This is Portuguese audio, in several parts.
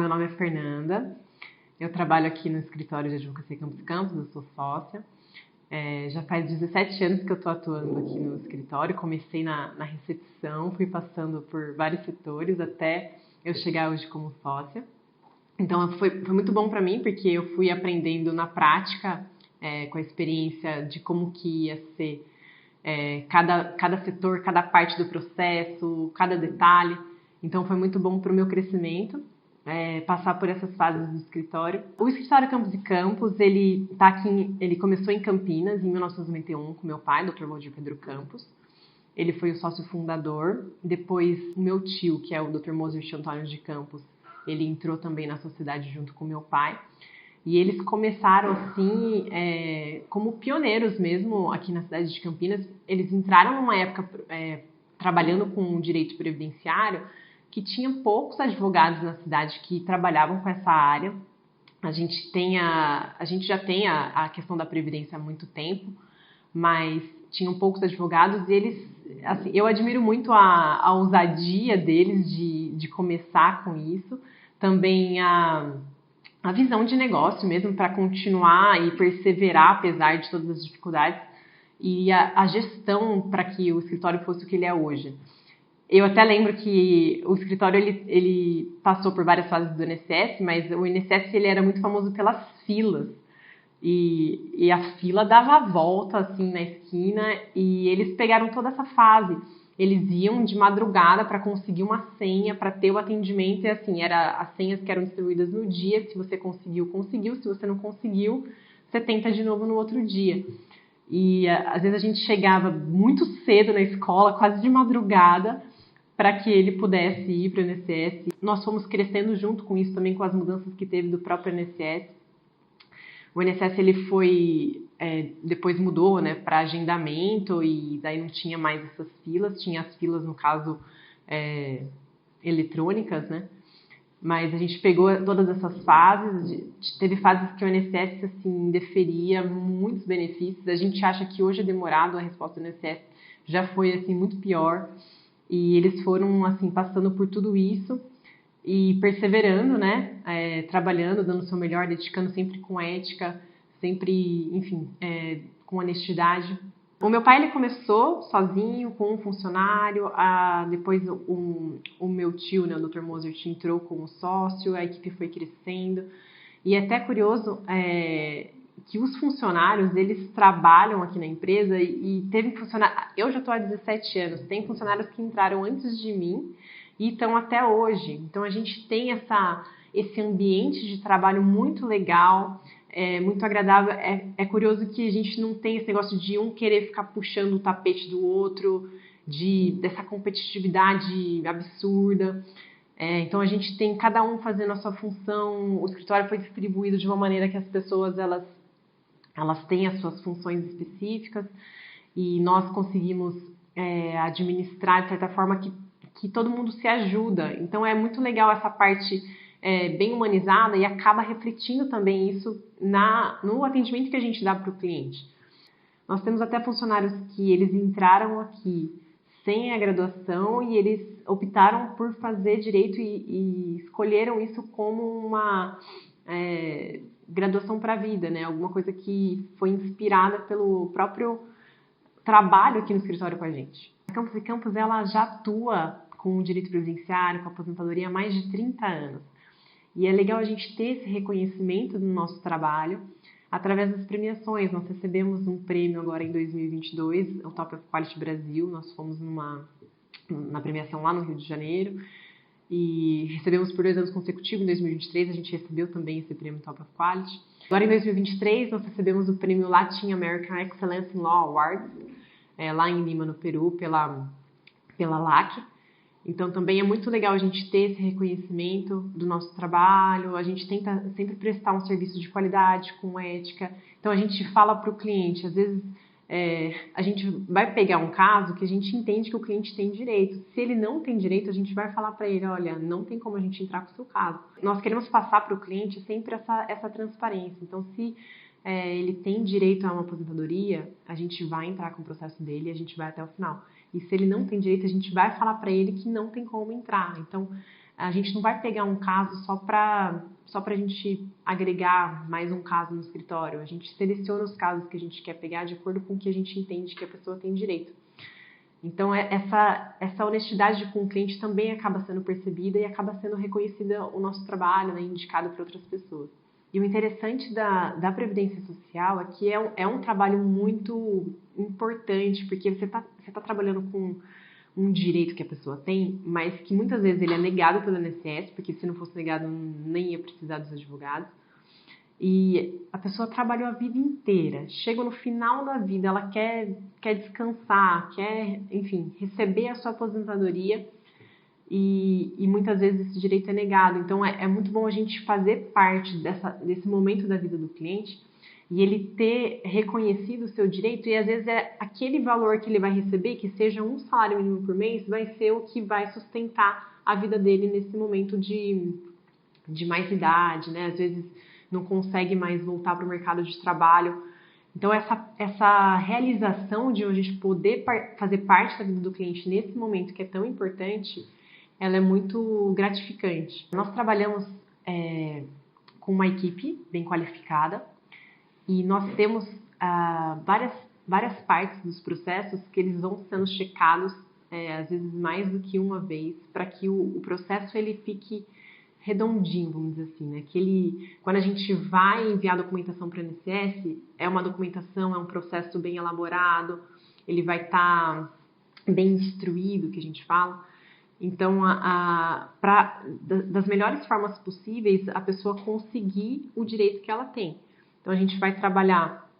Meu nome é Fernanda, eu trabalho aqui no escritório de advocacia Campos Campos, eu sou sócia. Já faz 17 anos que eu estou atuando aqui no escritório, comecei na recepção, fui passando por vários setores até eu chegar hoje como sócia. Então foi muito bom para mim, porque eu fui aprendendo na prática, com a experiência de como que ia ser cada setor, cada parte do processo, cada detalhe. Então foi muito bom para o meu crescimento. Passar por essas fases do escritório. O escritório Campos e Campos, ele começou em Campinas em 1991 com meu pai, Dr. Valdir Pedro Campos. Ele foi o sócio fundador. Depois, o meu tio, que é o Dr. Mozart Antônio de Campos, ele entrou também na sociedade junto com meu pai. E eles começaram assim, como pioneiros mesmo aqui na cidade de Campinas. Eles entraram numa época trabalhando com o direito previdenciário, que tinha poucos advogados na cidade que trabalhavam com essa área. A gente já tem a questão da previdência há muito tempo, mas tinham poucos advogados e eles, assim, eu admiro muito a ousadia deles de começar com isso, também a visão de negócio mesmo para continuar e perseverar apesar de todas as dificuldades e a gestão para que o escritório fosse o que ele é hoje. Eu até lembro que o escritório ele passou por várias fases do INSS, mas o INSS ele era muito famoso pelas filas. E a fila dava a volta assim na esquina e eles pegaram toda essa fase. Eles iam de madrugada para conseguir uma senha, para ter o atendimento e assim, as senhas que eram distribuídas no dia, se você conseguiu, conseguiu, se você não conseguiu, você tenta de novo no outro dia. E às vezes a gente chegava muito cedo na escola, quase de madrugada, para que ele pudesse ir para o INSS. Nós fomos crescendo junto com isso também, com as mudanças que teve do próprio INSS. O INSS ele depois mudou, né, para agendamento e daí não tinha mais essas filas, tinha as filas, no caso, eletrônicas, né? Mas a gente pegou todas essas fases, teve fases que o INSS assim, deferia muitos benefícios. A gente acha que hoje é demorado, a resposta do INSS já foi assim, muito pior. E eles foram assim, passando por tudo isso e perseverando, né? Trabalhando, dando o seu melhor, dedicando sempre com ética, sempre, enfim, com honestidade. O meu pai ele começou sozinho, com um funcionário, depois o meu tio, né, o Dr. Mozart, entrou como sócio, a equipe foi crescendo. E é até curioso que os funcionários, eles trabalham aqui na empresa e teve funcionários... Eu já estou há 17 anos, tem funcionários que entraram antes de mim e estão até hoje. Então, a gente tem esse ambiente de trabalho muito legal, muito agradável. É curioso que a gente não tem esse negócio de um querer ficar puxando o tapete do outro, dessa competitividade absurda. Então, a gente tem cada um fazendo a sua função. O escritório foi distribuído de uma maneira que as pessoas elas têm as suas funções específicas e nós conseguimos administrar de certa forma que todo mundo se ajuda. Então, é muito legal essa parte bem humanizada e acaba refletindo também isso no atendimento que a gente dá para o cliente. Nós temos até funcionários que eles entraram aqui sem a graduação e eles optaram por fazer direito e escolheram isso como uma graduação para a vida, né? Alguma coisa que foi inspirada pelo próprio trabalho aqui no escritório com a gente. A Campos e Campos ela já atua com o direito previdenciário, com a aposentadoria há mais de 30 anos. E é legal a gente ter esse reconhecimento do nosso trabalho através das premiações. Nós recebemos um prêmio agora em 2022, o Top of Quality Brasil. Nós fomos na premiação lá no Rio de Janeiro e recebemos por 2 anos consecutivos. Em 2023 a gente recebeu também esse prêmio Top of Quality. Agora em 2023 nós recebemos o prêmio Latin American Excellence in Law Awards, lá em Lima, no Peru, pela LAC. Então também é muito legal a gente ter esse reconhecimento do nosso trabalho, a gente tenta sempre prestar um serviço de qualidade, com ética. Então a gente fala para o cliente, às vezes a gente vai pegar um caso que a gente entende que o cliente tem direito. Se ele não tem direito, a gente vai falar para ele, olha, não tem como a gente entrar com o seu caso. Nós queremos passar para o cliente sempre essa transparência. Então se ele tem direito a uma aposentadoria, a gente vai entrar com o processo dele e a gente vai até o final. E se ele não tem direito, a gente vai falar para ele que não tem como entrar. Então, A gente não vai pegar um caso só para a gente agregar mais um caso no escritório. A gente seleciona os casos que a gente quer pegar de acordo com o que a gente entende que a pessoa tem direito. Então, essa honestidade com o cliente também acaba sendo percebida e acaba sendo reconhecida o nosso trabalho, né, indicado para outras pessoas. E o interessante da Previdência Social é que é um trabalho muito importante, porque você tá trabalhando com um direito que a pessoa tem, mas que muitas vezes ele é negado pelo INSS, porque se não fosse negado nem ia precisar dos advogados. E a pessoa trabalhou a vida inteira, chega no final da vida, ela quer descansar, quer, enfim, receber a sua aposentadoria e muitas vezes esse direito é negado. Então é muito bom a gente fazer parte desse momento da vida do cliente e ele ter reconhecido o seu direito e às vezes é aquele valor que ele vai receber, que seja um salário mínimo por mês, vai ser o que vai sustentar a vida dele nesse momento de mais idade, né? Às vezes não consegue mais voltar para o mercado de trabalho. Então, essa realização de a gente poder fazer parte da vida do cliente nesse momento que é tão importante, ela é muito gratificante. Nós trabalhamos com uma equipe bem qualificada e nós temos várias partes dos processos que eles vão sendo checados, às vezes mais do que uma vez, para que o processo ele fique redondinho, vamos dizer assim, né? Quando a gente vai enviar a documentação para o INSS, é uma documentação, é um processo bem elaborado, ele vai estar bem instruído, que a gente fala. Então, das melhores formas possíveis, a pessoa conseguir o direito que ela tem. Então, a gente vai trabalhar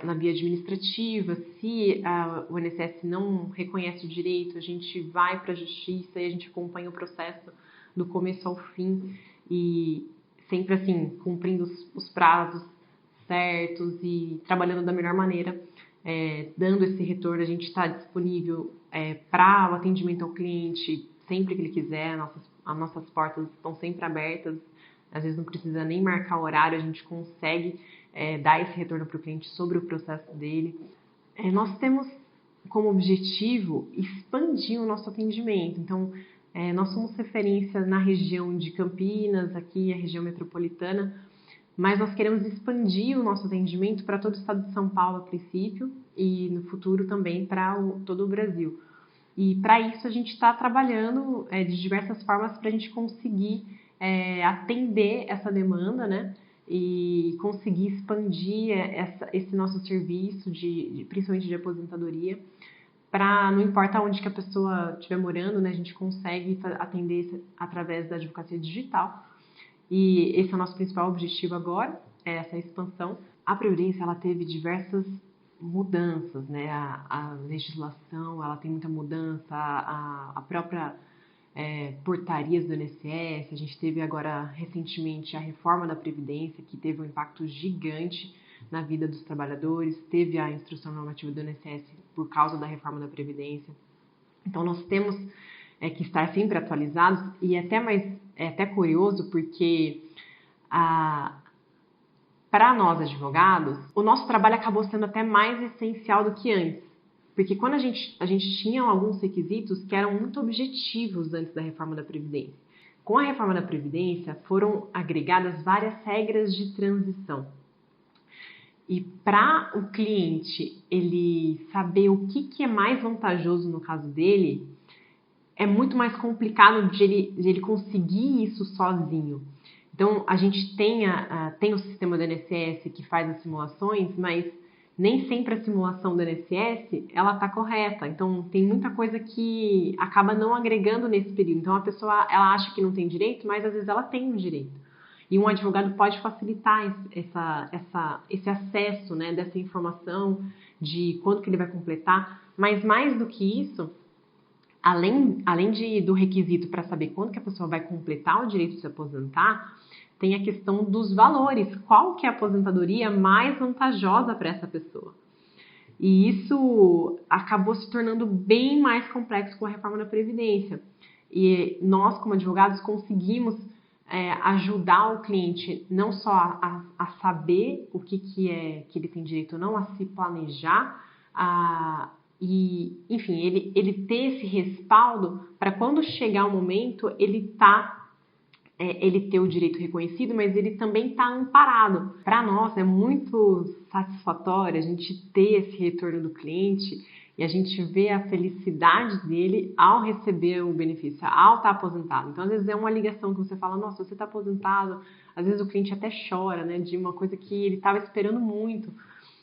na via administrativa. Se o INSS não reconhece o direito, a gente vai para a justiça e a gente acompanha o processo do começo ao fim e sempre assim, cumprindo os prazos certos e trabalhando da melhor maneira, dando esse retorno. A gente está disponível para o atendimento ao cliente sempre que ele quiser, as nossas portas estão sempre abertas, às vezes não precisa nem marcar horário, a gente consegue dar esse retorno para o cliente sobre o processo dele. Nós temos como objetivo expandir o nosso atendimento, então nós somos referência na região de Campinas, aqui a região metropolitana, mas nós queremos expandir o nosso atendimento para todo o estado de São Paulo a princípio e no futuro também para todo o Brasil. E para isso a gente está trabalhando de diversas formas para a gente conseguir atender essa demanda, né? E conseguir expandir esse nosso serviço, principalmente de aposentadoria, para não importa onde que a pessoa estiver morando, né, a gente consegue atender através da advocacia digital. E esse é o nosso principal objetivo agora, essa expansão. A Previdência ela teve diversas mudanças, né? A legislação ela tem muita mudança, a própria portarias do INSS. A gente teve agora recentemente a reforma da Previdência, que teve um impacto gigante na vida dos trabalhadores, teve a instrução normativa do INSS por causa da reforma da Previdência. Então, nós temos que estar sempre atualizados e é até curioso porque para nós advogados, o nosso trabalho acabou sendo até mais essencial do que antes. Porque quando a gente tinha alguns requisitos que eram muito objetivos antes da reforma da Previdência. Com a reforma da Previdência, foram agregadas várias regras de transição. E para o cliente ele saber o que é mais vantajoso no caso dele, é muito mais complicado de ele conseguir isso sozinho. Então, a gente tem o sistema do INSS que faz as simulações, mas nem sempre a simulação do INSS ela está correta. Então, tem muita coisa que acaba não agregando nesse período. Então, a pessoa ela acha que não tem direito, mas às vezes ela tem um direito. E um advogado pode facilitar esse acesso, né, dessa informação, de quando que ele vai completar. Mas mais do que isso, além do requisito para saber quando que a pessoa vai completar o direito de se aposentar, tem a questão dos valores. Qual que é a aposentadoria mais vantajosa para essa pessoa? E isso acabou se tornando bem mais complexo com a reforma da Previdência. E nós, como advogados, conseguimos ajudar o cliente não só a saber o que ele tem direito ou não, a se planejar, a enfim, ele ter esse respaldo para quando chegar o momento, ele ter o direito reconhecido, mas ele também está amparado. Para nós é muito satisfatório a gente ter esse retorno do cliente e a gente vê a felicidade dele ao receber o benefício, ao estar aposentado. Então, às vezes é uma ligação que você fala, nossa, você está aposentado. Às vezes o cliente até chora, né, de uma coisa que ele estava esperando muito.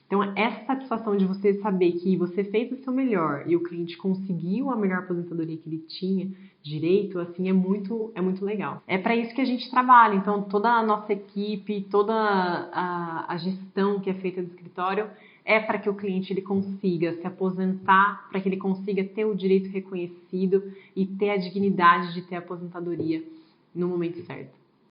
Então, essa satisfação de você saber que você fez o seu melhor e o cliente conseguiu a melhor aposentadoria que ele tinha direito, assim, é muito legal. É para isso que a gente trabalha. Então, toda a nossa equipe, toda a gestão que é feita do escritório é para que o cliente ele consiga se aposentar, para que ele consiga ter o direito reconhecido e ter a dignidade de ter a aposentadoria no momento certo.